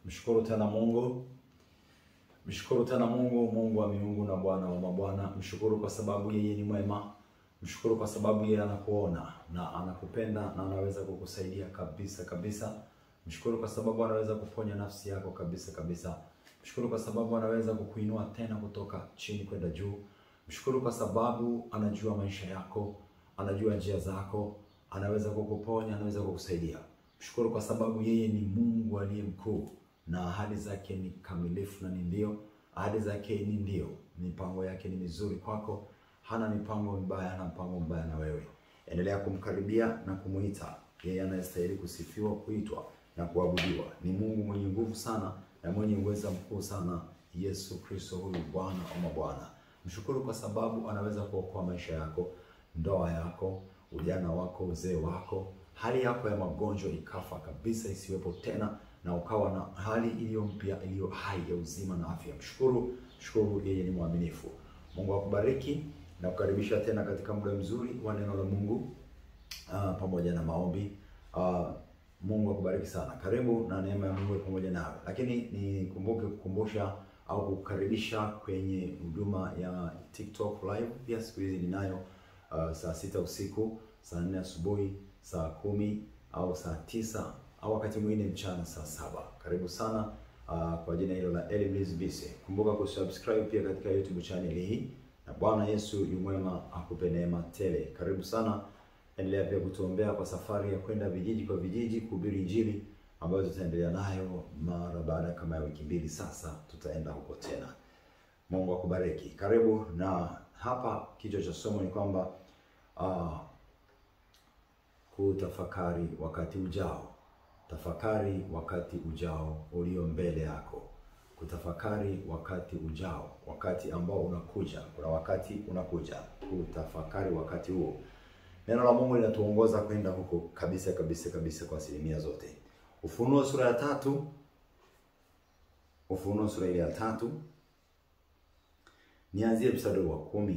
Mshukuru tena Mungu. Mshukuru tena Mungu, Mungu wa miungu na Bwana wa mabwana. Mshukuru kwa sababu yeye ni mwema. Mshukuru kwa sababu yeye anakuona na anakupenda na anaweza kukusaidia kabisa kabisa. Mshukuru kwa sababu anaweza kuponya nafsi yako kabisa kabisa. Mshukuru kwa sababu anaweza kukuinua tena kutoka chini kwenda juu. Mshukuru kwa sababu anajua maisha yako, anajua njia zako, anaweza kukuponya, anaweza kukusaidia. Mshukuru kwa sababu yeye ni Mungu aliye mkuu na ahadi zake ni kamilifu na ni ndio. Ahadi zake ni ndio. Mipango yake ni mizuri kwako. Hana mipango mibaya, hana mpango mbaya na wewe. Endelea kumkaribia na kumuita. Yeye anastahili kusifiwa, kuitwa na kuabudiwa. Ni Mungu mwenye nguvu sana na mwenye uweza mkuu sana. Yesu Kristo, huyu Bwana wa mabwana. Mshukuru kwa sababu anaweza kuokoa maisha yako, ndoa yako, ujana wako, uzee wako, hali yako ya magonjwa ikafa kabisa isiwepo tena na ukawa na hali iliyo mpya, iliyo hai ya uzima na afya. Mshukuru, yeye ni mwaminifu. Mungu akubariki na kukaribisha tena katika muda mzuri wa neno la Mungu pamoja na maombi. Mungu akubariki sana. Karibu na neema ya Mungu pamoja nawe. Lakini nikumbuke kukumbusha au kukaribisha kwenye huduma ya TikTok live. Pia siku hizi ninayo saa 6 usiku, saa 4 asubuhi, saa 10 au saa 9 au wakati mwingine mchana saa 7. Karibu sana kwa jina hilo la Elimliz Bise. Kumbuka kusubscribe pia katika YouTube channel hii. Na Bwana Yesu yu mwema, akupe neema tele. Karibu sana. Endelea pia kutuombea kwa safari ya kwenda vijiji kwa vijiji kuhubiri Injili ambayo tutaendelea nayo mara baada kama ya wiki 2 sasa tutaenda huko tena. Mungu akubariki. Karibu. Na hapa kichwa cha somo ni kwamba kutafakari wakati ujao. Tafakari wakati ujao ulio mbele yako. Kutafakari wakati ujao, wakati ambao unakuja. Kuna wakati unakuja. Kutafakari wakati huo. Neno la Mungu linatuongoza kwenda huko kabisa kabisa kabisa kwa asilimia zote. Ufunuo sura ya 3. Ufunuo sura ya 3. Nianzie mstari wa 10.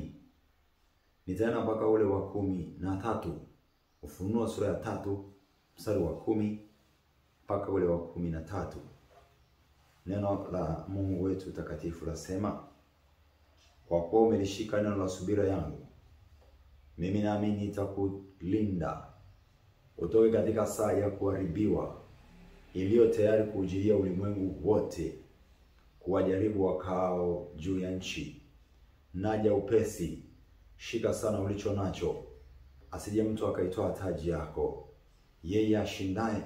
Nitaenda mpaka ule wa 13. Ufunuo sura ya 3 mstari wa 10 mpaka ule wa 13. Neno la Mungu wetu takatifu lasema, kwa kuwa umelishika neno la subira yangu, mimi nami nitakulinda utoke katika saa ya kuharibiwa iliyo tayari kuujilia ulimwengu wote, kuwajaribu wakao juu ya nchi. Naja upesi, shika sana ulicho nacho, asije mtu akaitoa taji yako. Yeye ashindaye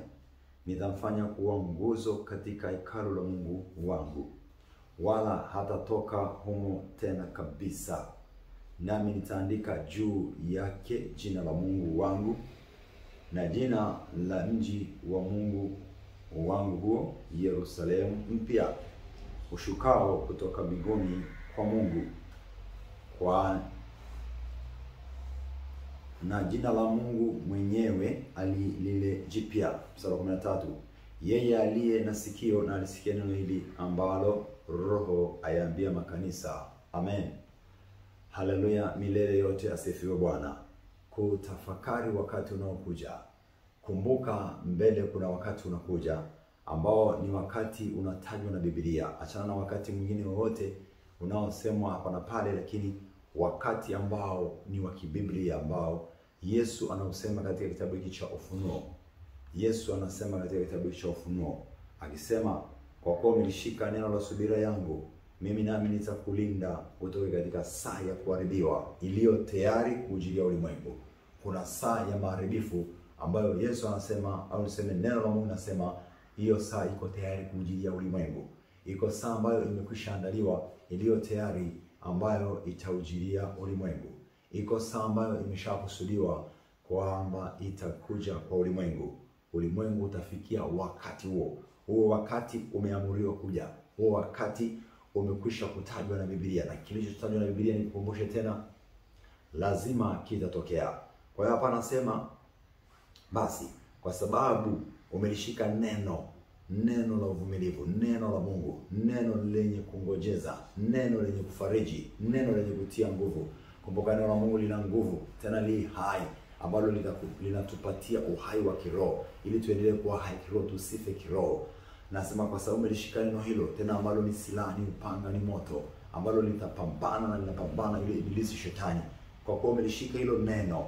nitamfanya kuwa nguzo katika hekalu la Mungu wangu, wala hatatoka humo tena kabisa. Nami nitaandika juu yake jina la Mungu wangu na jina la mji wa Mungu wangu, huo Yerusalemu mpya ushukao kutoka mbinguni kwa Mungu, na jina la Mungu mwenyewe lile jipya. Mstari wa 13. Yeye aliye na sikio na alisikie neno hili ambalo Roho ayaambia makanisa. Amen. Haleluya, milele yote asifiwe Bwana. Kutafakari wakati unaokuja. Kumbuka mbele kuna wakati unakuja ambao ni wakati unatajwa na Biblia. Achana na wakati mwingine wowote unaosemwa hapa na pale, lakini wakati ambao ni wa kibiblia ambao Yesu anausema katika kitabu hiki cha Ufunuo. Yesu anasema katika kitabu hiki cha Ufunuo akisema, kwa kuwa umelishika neno la subira yangu, mimi nami nitakulinda utoke katika saa ya kuharibiwa iliyo tayari kuujilia ulimwengu. Kuna saa ya maharibifu ambayo Yesu anasema, au niseme neno la Mungu nasema, hiyo saa iko tayari kuujilia ulimwengu. Iko saa ambayo imekwisha andaliwa iliyo tayari ambayo itaujilia ulimwengu. Iko saa ambayo imeshakusudiwa kwamba itakuja kwa ulimwengu. Ulimwengu utafikia wakati huo. Huo wakati umeamuriwa kuja. Huo wakati umekwisha kutajwa na Biblia, na kilichotajwa na Biblia, nikukumbushe tena, lazima kitatokea. Kwa hiyo hapa anasema, basi kwa sababu umelishika neno la uvumilivu, neno la Mungu, neno lenye kungojeza, neno lenye kufariji, neno lenye kutia nguvu. Kumbuka neno la Mungu lina nguvu, tena li hai, ambalo linatupatia uhai wa kiroho ili tuendelee kuwa hai kiroho, tusife kiroho. Nasema kwa sababu umelishika neno hilo, tena ambalo ni silaha, ni upanga, ni moto, ambalo litapambana na linapambana yule ibilisi shetani. Kwa kuwa umelishika hilo neno,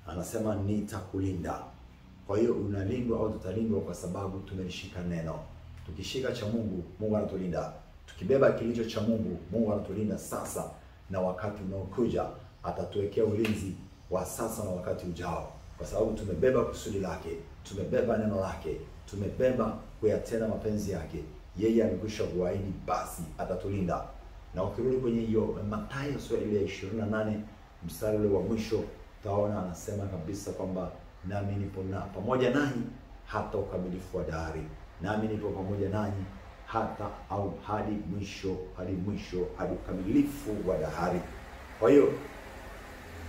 anasema nitakulinda. Kwa hiyo unalindwa au tutalindwa kwa sababu tumelishika neno. Tukishika cha Mungu, Mungu anatulinda. Tukibeba kilicho cha Mungu, Mungu anatulinda sasa na wakati unaokuja. Atatuwekea ulinzi wa sasa na wakati ujao, kwa sababu tumebeba kusudi lake, tumebeba neno lake, tumebeba kuyatenda mapenzi yake. Yeye amekwisha kuahidi, basi atatulinda. Na ukirudi kwenye hiyo Mathayo sura ile ya 28 mstari ule wa mwisho, utaona anasema kabisa kwamba nami nipo pamoja nanyi hata ukamilifu wa dahari. Nami nipo pamoja nanyi hata au hadi mwisho, hadi ukamilifu wa dahari. Kwa hiyo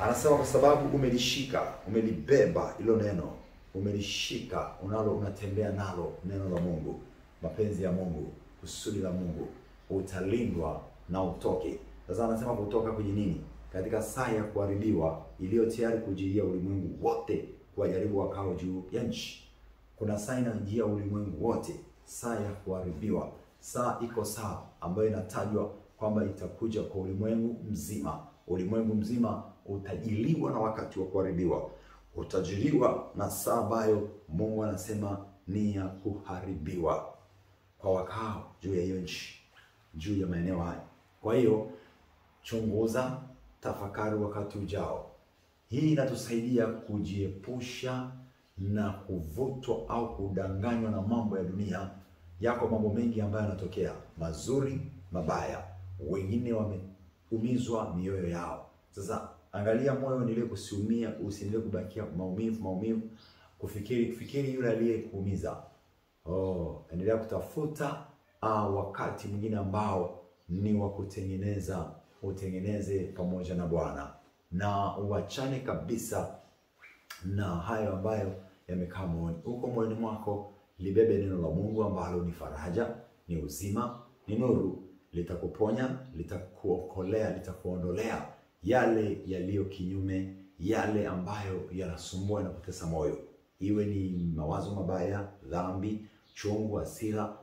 anasema kwa sababu umelishika, umelibeba hilo neno, umelishika, unatembea nalo neno la Mungu, mapenzi ya Mungu, kusudi la Mungu, utalindwa na utoke. Sasa anasema kutoka kwenye nini? Katika saa ya kuharibiwa iliyo tayari kujilia ulimwengu wote kuwajaribu wakao juu ya nchi. Kuna saa inajia ulimwengu wote, saa ya kuharibiwa. Saa iko saa ambayo inatajwa kwamba itakuja kwa ulimwengu mzima. Ulimwengu mzima utajiliwa na wakati wa kuharibiwa. Utajiliwa na saa ambayo Mungu anasema ni ya kuharibiwa kwa wakao juu ya hiyo nchi, juu ya maeneo haya. Kwa hiyo chunguza, tafakari wakati ujao. Hii inatusaidia kujiepusha na kuvutwa au kudanganywa na mambo ya dunia. Yako mambo mengi ambayo yanatokea, mazuri, mabaya. Wengine wameumizwa mioyo yao. Sasa angalia moyo endelee kusiumia, usiendelee kubakia maumivu, kufikiri yule aliyekuumiza. Endelea kutafuta wakati mwingine ambao ni wa kutengeneza, utengeneze pamoja na Bwana, na uachane kabisa na hayo ambayo yamekaa moyoni. Huko moyoni mwako libebe neno la Mungu ambalo ni faraja, ni uzima, ni nuru. Litakuponya, litakuokolea, litakuondolea yale yaliyo kinyume, yale ambayo yanasumbua na kutesa moyo. Iwe ni mawazo mabaya, dhambi, chungu, hasira,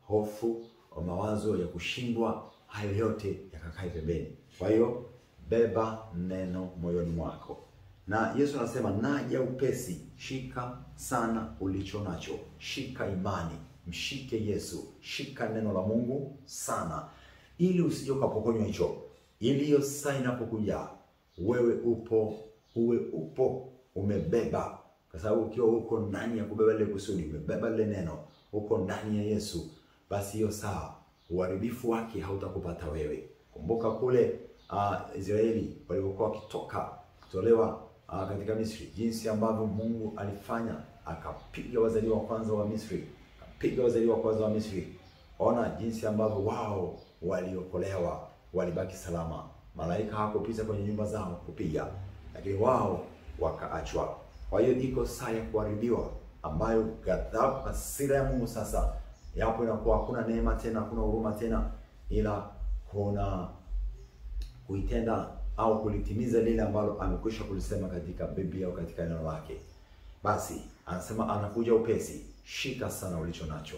hofu, mawazo ya kushindwa, hayo yote yakakae pembeni. Kwa hiyo beba neno moyoni mwako. Na Yesu anasema naja upesi, shika sana ulicho nacho. Shika imani, mshike Yesu, shika neno la Mungu sana, ili usije ukapokonywa hicho. Ili hiyo saa inapokuja, wewe upo umebeba. Kwa sababu ukiwa uko ndani ya kubeba ile kusudi, umebeba ile neno, uko ndani ya Yesu, basi hiyo saa uharibifu wake hautakupata wewe. Kumbuka kule Israeli walipokuwa wakitoka kutolewa katika Misri, jinsi ambavyo Mungu alifanya, akapiga wazaliwa wa kwanza wa Misri. Ona jinsi ambavyo wao waliokolewa, walibaki salama. Malaika hawakupita kwenye nyumba zao kupiga, lakini wao wakaachwa. Kwa hiyo iko saa ya kuharibiwa ambayo ghadhabu, hasira ya Mungu sasa yapo, inakuwa hakuna neema tena, hakuna huruma tena, ila kuna kuitenda au kulitimiza lile ambalo amekwisha kulisema katika Biblia au katika neno lake. Basi anasema anakuja upesi. Shika sana ulicho nacho.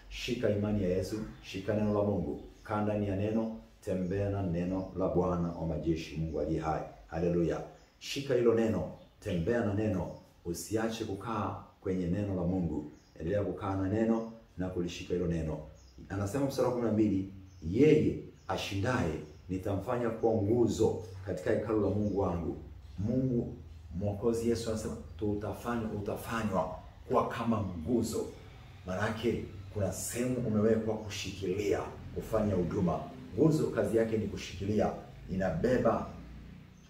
Shika imani ya Yesu, shika neno la Mungu, kaa ndani ya neno, tembea na neno la Bwana wa majeshi, Mungu aliye hai. Haleluya. Shika hilo neno, tembea na neno, usiache kukaa kwenye neno la Mungu. Endelea kukaa na neno na kulishika hilo neno. Anasema mstari wa 12, yeye ashindaye nitamfanya kuwa nguzo katika hekalu la Mungu wangu. Mungu Mwokozi Yesu anasema utafanywa kuwa kama nguzo. Maana yake kuna sehemu umewekwa kushikilia, kufanya huduma. Nguzo kazi yake ni kushikilia, inabeba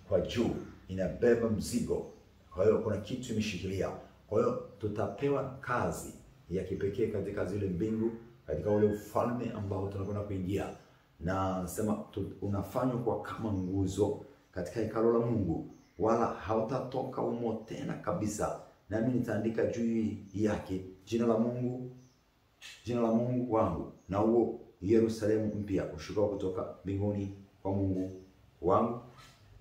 kwa juu, inabeba mzigo. Kwa hiyo kuna kitu imeshikilia. Kwa hiyo tutapewa kazi ya kipekee katika zile mbingu, katika ule ufalme ambao tunakwenda kuingia. Na anasema unafanywa kwa kama nguzo katika hekalu la Mungu, wala hautatoka humo tena kabisa. Nami nitaandika juu yake jina la Mungu wangu, na huo Yerusalemu mpya ushuka kutoka mbinguni kwa Mungu wangu,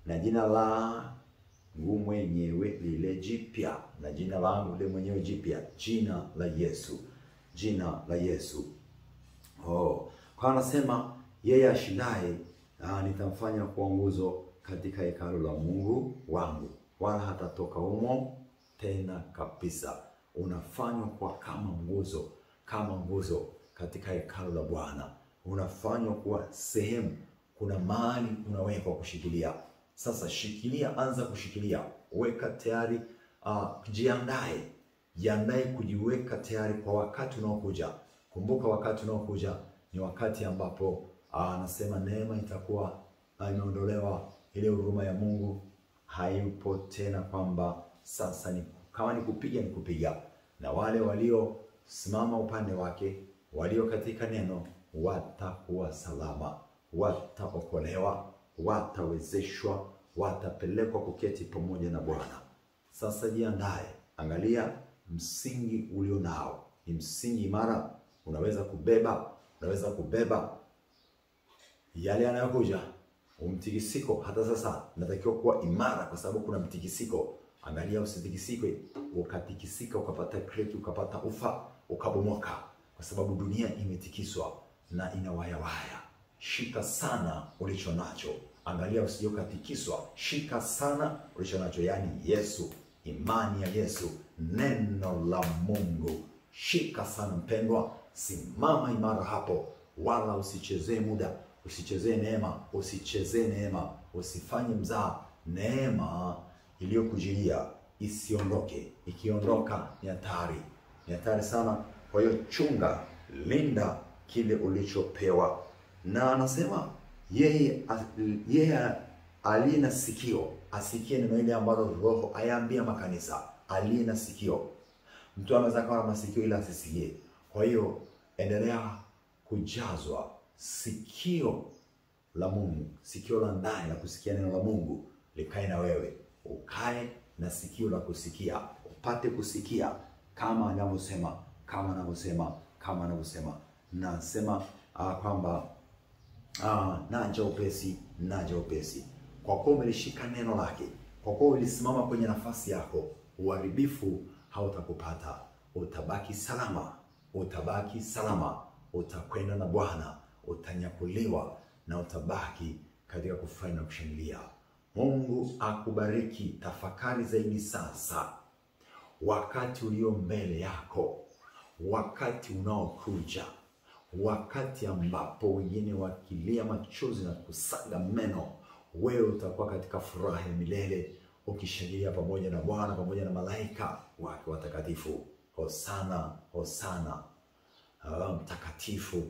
na jina langu mwenyewe lile jipya na jina langu lile mwenyewe jipya, jina la Yesu, jina la Yesu. Kwa anasema yeye ashindaye nitamfanya kuwa nguzo katika hekalu la Mungu wangu, wala hatatoka humo tena kabisa. Unafanywa kwa kama nguzo katika hekalu la Bwana. Unafanywa kuwa sehemu, kuna mahali unawekwa kushikilia. Sasa shikilia, anza kushikilia, weka tayari, jiandae kujiweka tayari kwa wakati unaokuja. Kumbuka wakati unaokuja ni wakati ambapo anasema neema itakuwa imeondolewa, ile huruma ya Mungu hayupo tena, kwamba sasa ni kama ni kupiga, na wale walio simama upande wake, walio katika neno, watakuwa salama, wataokolewa, watawezeshwa, watapelekwa kuketi pamoja na Bwana. Sasa jiandae, angalia msingi ulio nao ni msingi imara. Unaweza kubeba yale yanayokuja, umtikisiko. Hata sasa natakiwa kuwa imara, kwa sababu kuna mtikisiko. Angalia usitikisike, ukatikisika ukapata kreti, ukapata ufa, ukabomoka, kwa sababu dunia imetikiswa na inawayawaya. Shika sana ulicho nacho, angalia usije ukatikiswa. Shika sana ulicho nacho, yani Yesu, imani ya Yesu, neno la Mungu. Shika sana mpendwa, simama imara hapo, wala usichezee muda, usichezee neema, usifanye mzaa. Neema iliyokujilia isiondoke. Ikiondoka ni hatari sana. Kwa hiyo chunga, linda kile ulichopewa. Na anasema yeye aliye na sikio asikie neno ile ambalo Roho ayaambia makanisa. Aliye na sikio, mtu anaweza kuwa na masikio ila asisikie. Kwa hiyo endelea kujazwa sikio la Mungu, sikio la ndani la kusikia neno la Mungu likae na wewe. Ukae na sikio la kusikia, upate kusikia kama anavyosema. Nasema kwamba naja upesi. Kwa kuwa umelishika neno lake, kwa kuwa ulisimama kwenye nafasi yako, uharibifu hautakupata. Utabaki salama, utakwenda na Bwana, utanyakuliwa na utabaki katika kufurahi na kushangilia. Mungu akubariki. Tafakari zaidi sasa wakati ulio mbele yako, wakati unaokuja, wakati ambapo wengine wakilia machozi na kusaga meno, wewe utakuwa katika furaha ya milele, ukishangilia pamoja na Bwana, pamoja na malaika wake watakatifu. Hosana, hosana. Mtakatifu,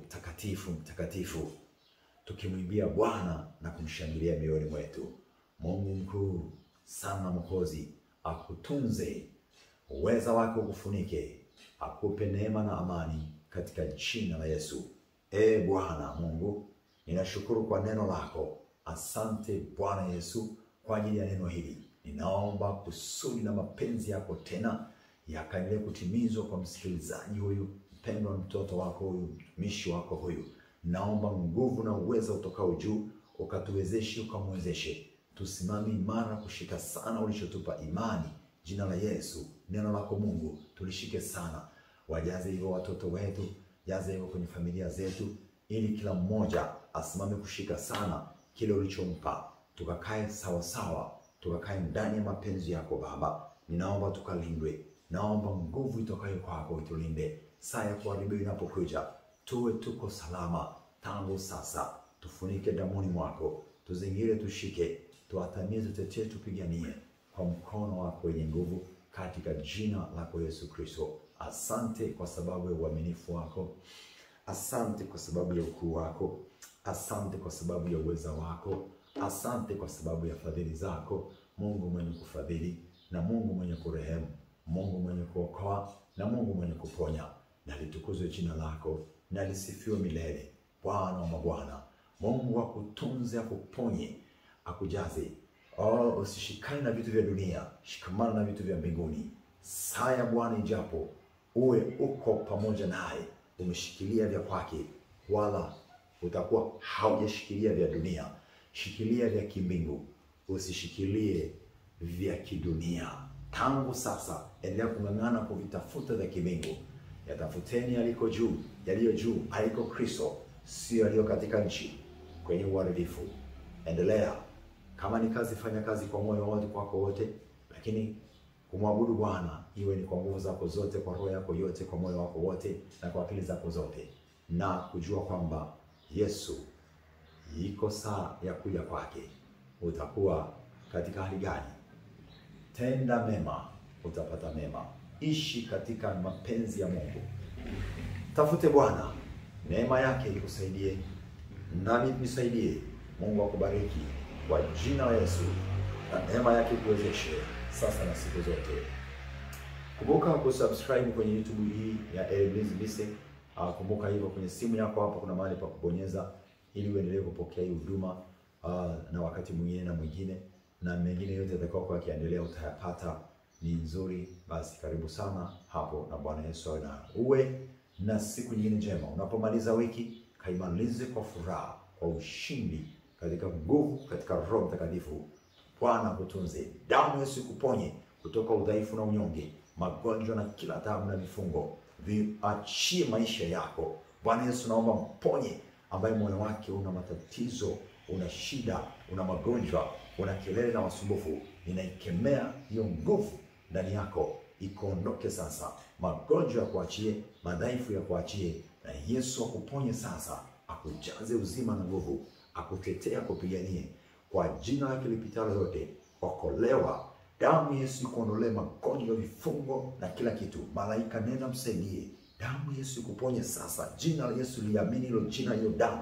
tukimwimbia Bwana na kumshangilia mioyoni mwetu. Mungu mkuu sana, Mwokozi, akutunze, uweza wake ukufunike, akupe neema na amani katika jina la Yesu. Bwana Mungu, ninashukuru kwa neno lako. Asante Bwana Yesu kwa ajili ya neno hili. Ninaomba kusudi na mapenzi yako tena yakaendelee kutimizwa kwa msikilizaji huyu, mpendwa mtoto wako huyu, mtumishi wako huyu. Naomba nguvu na uwezo utokao juu ukatuwezeshe, ukamwezeshe tusimame imara, kushika sana ulichotupa imani. Jina la Yesu, neno lako Mungu tulishike sana. Wajaze hivyo watoto wetu, jaze hivyo kwenye familia zetu, ili kila mmoja asimame kushika sana kile ulichompa. Tukakae sawa, tukakae ndani ya mapenzi yako Baba. Ninaomba tukalindwe. Naomba nguvu itokayo kwako itulinde. Saa ya kuharibiwa inapokuja, tuko salama tangu sasa. Tufunike damuni mwako, tuzingire, tushike, tuatamize, tutetee, tupiganie kwa mkono wako wenye nguvu, katika jina lako Yesu Kristo. Asante kwa sababu ya uaminifu wako. Asante kwa sababu ya ukuu wako. Asante kwa sababu ya uweza wako. Asante kwa sababu ya fadhili zako. Mungu mwenye kufadhili, na Mungu mwenye kurehemu, Mungu mwenye kuokoa, na Mungu mwenye kuponya. Na litukuzwe jina lako, na lisifiwe milele. Bwana wa mabwana, Mungu akutunze, akuponye, akujaze. Usishikane na vitu vya dunia, shikamana na vitu vya mbinguni. Saa ya Bwana ijapo, uwe uko pamoja naye, umeshikilia vya kwake, wala utakuwa haujashikilia vya dunia. Shikilia vya kimbingu, usishikilie vya kidunia. Tangu sasa endelea kung'ang'ana kuvitafuta vya kimbingu. Yatafuteni yaliko juu, yaliyo juu aliko Kristo, sio yaliyo katika nchi kwenye uharibifu. Endelea, kama ni kazi, fanya kazi kwa moyo wote, kwako wote, lakini kumwabudu Bwana iwe ni kwa nguvu zako zote, kwa roho yako yote, kwa moyo wako wote, na kwa akili zako zote, na kujua kwamba Yesu iko saa ya kuja kwake. Utakuwa katika hali gani? Tenda mema, utapata mema. Ishi katika mapenzi ya Mungu. Tafute Bwana, neema yake ikusaidie, nami nisaidie. Mungu akubariki kwa jina la Yesu, na neema yake kuwezeshe sasa na siku zote. Kumbuka kusubscribe kwenye YouTube hii ya Elimlizi Mise. Kumbuka hivyo, kwenye simu yako hapo kuna mahali pa kubonyeza ili uendelee kupokea hii huduma, na wakati mwingine na mwingine, na mengine yote yatakayokuwa yakiendelea utayapata. Ni nzuri. Basi karibu sana hapo, na Bwana Yesu awe na uwe na siku nyingine njema. Unapomaliza wiki, kaimalize kwa furaha, kwa ushindi, katika nguvu, katika Roho Mtakatifu. Bwana kutunze, damu Yesu ikuponye kutoka udhaifu na unyonge, magonjwa na kila taabu na vifungo viachie maisha yako. Bwana Yesu, naomba mponye ambaye moyo wake una matatizo, una shida, una magonjwa, una kelele na wasumbufu. Ninaikemea hiyo nguvu ndani yako, ikaondoke sasa. Magonjwa ya kuachie, madhaifu ya kuachie, na Yesu akuponye sasa, akujaze uzima na nguvu, akutetea, kupiganie kwa jina lake lipitalo yote. Okolewa, damu Yesu ikuondolee magonjwa, vifungo na kila kitu. Malaika nenda msaidie, damu Yesu ikuponye sasa. Jina la Yesu, liamini hilo jina, hiyo damu